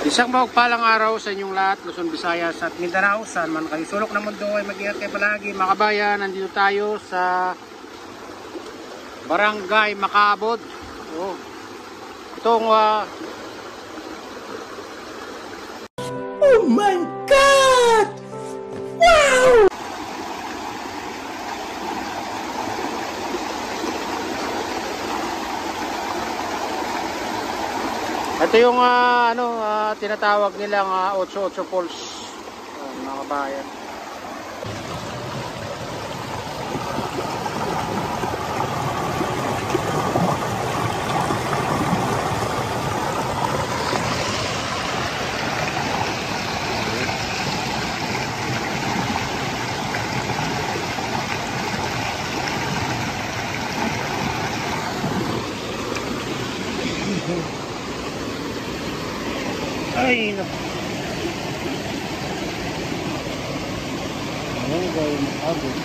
Isang mapagpalang araw sa inyong lahat, Luzon, Visayas at Mindanao. Saan man kayo sulok ng mundo ay mag-ingat kayo palagi. Mga kabayan, nandito tayo sa Barangay Macabod. Itong oh my God! Wow! ito yung tinatawag nilang 88 Falls, mga kabayan. Ay, naku. Ayan, gawin Macabod.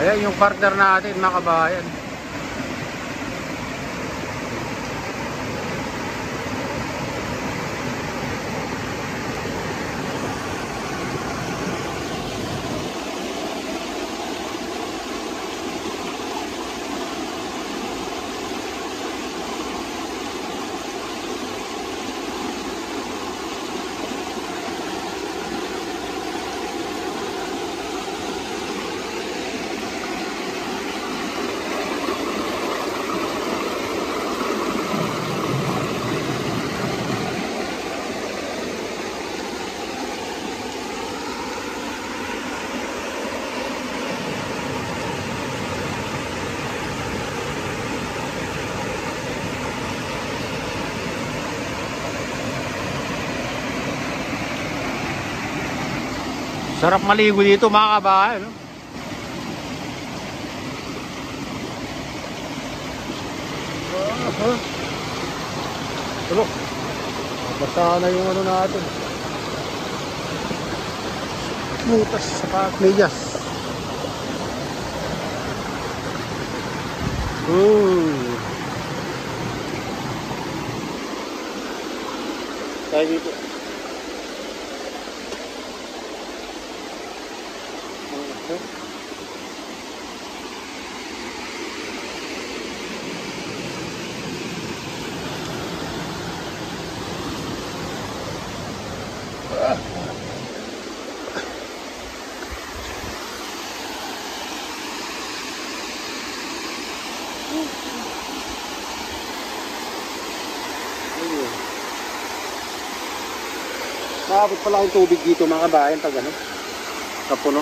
Ayan yung partner natin, mga kabayan. Sarap maligo dito, mga kabayan, no? Tulok. Basta na yung ano natin. Mutas sa medyas. Tayo dito. Maabot pala yung tubig dito, mga kabayan, pag ano, kapuno.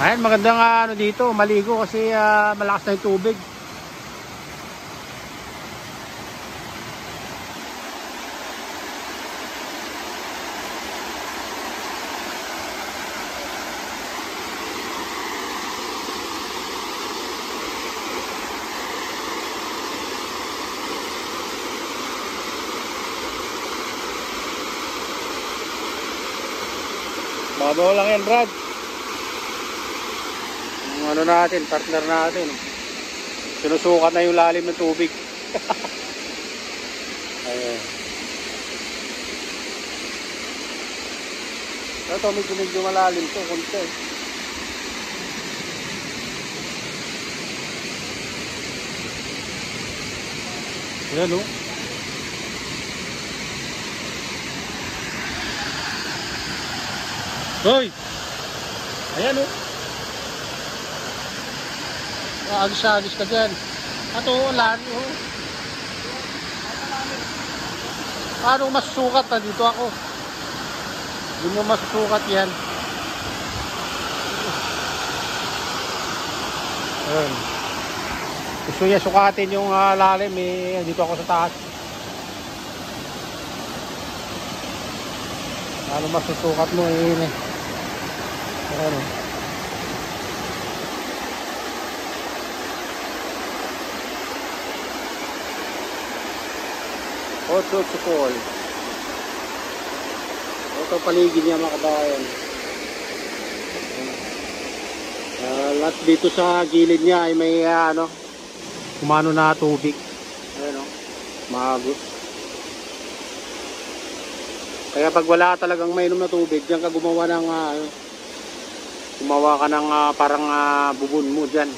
Ayan, magandang ano dito, maligo kasi malakas na yung tubig. Babaw lang yan, Brad. Yung ano natin, partner natin. Sinusukat na yung lalim ng tubig. Ayan. Ito medyo malalim to, konti. Ayan o. Hoy! Ayan o. Agis ka dyan. Ato, wala. Paano masusukat? Nandito ako. Hindi mo masusukat yan. Ayan. Gusto niya sukatin yung lalim eh. Dito ako sa taas. Paano masusukat mo eh. Ayan o. Ocho Chukol. Ito paligid niya mga kabayan. Lahat dito sa gilid niya ay may kumano na tubig. Ayan o. Maagos. Kaya pag wala talagang mainom na tubig, diyan ka gumawa ng gumawa ka ng parang bubon mo diyan.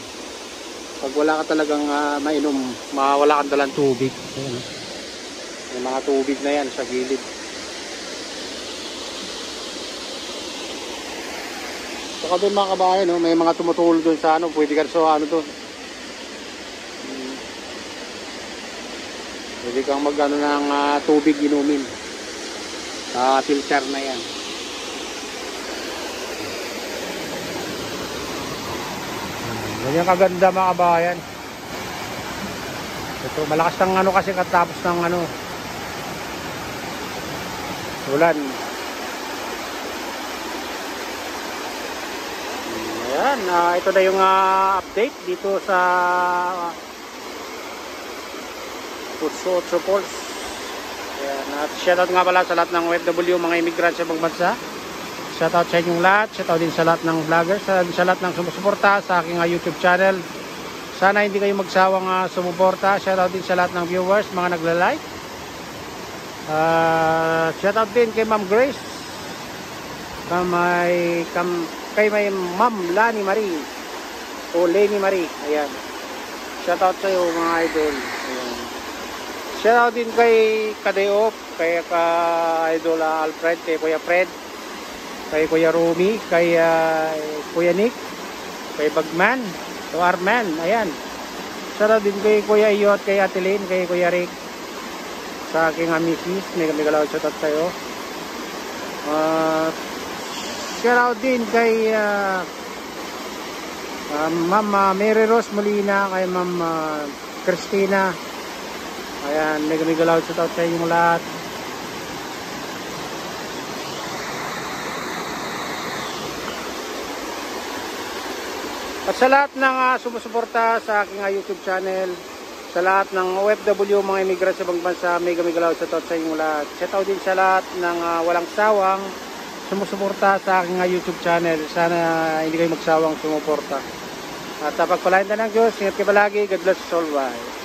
Pag wala ka talagang mainom, wala kang dalang tubig. Ayan o. May mga tubig na yan sa gilid. Saka doon mga kabayan, no? May mga tumutulog doon sa pwede ka sa doon. Pwede kang mag ng tubig inumin. Filter na yan. Ganyan kaganda mga kabayan. Ito malakas ng kasi katapos ng ulan. Ayan, ito na yung update dito sa Otso Falls. Ayan, at shoutout nga pala sa lahat ng OFW, mga immigrant sa ibang bansa. Shoutout sa inyong lahat, shoutout din sa lahat ng vloggers, sa lahat ng sumusuporta sa aking YouTube channel. Sana hindi kayo magsawang sumuporta. Shoutout din sa lahat ng viewers, mga nagla-like. Shoutout din kay Ma'am Grace, kay may Ma'am Lani Marie o Lenny Marie. Ayan, shoutout sa iyo mga idol. Ayan. Shoutout din kay Kadayop, kay Idol Alfred, kay Kuya Fred, kay Kuya Rumi, kay Kuya Nick, kay Bagman, to Arman. Ayan, shoutout din kay Kuya Iyo at kay Atelin, kay Kuya Rick, sa aking misis. May galawad shoutout sa iyo. Shoutout din kay Ma'am Mary Rose Molina, kay Ma'am Christina. Ayan, may galawad shoutout sa inyong lahat. At sa lahat ng sumusuporta sa aking YouTube channel, sa lahat ng OFW, mga immigrant sa ibang bansa, may galawad shoutout sa inyong lahat. Shoutout din sa lahat ng walang sawang sumusuporta sa aking YouTube channel. Sana hindi kayo magsawang sumuporta. At pagpalain na ng Diyos, ingat kayo palagi. God bless us all. Bye.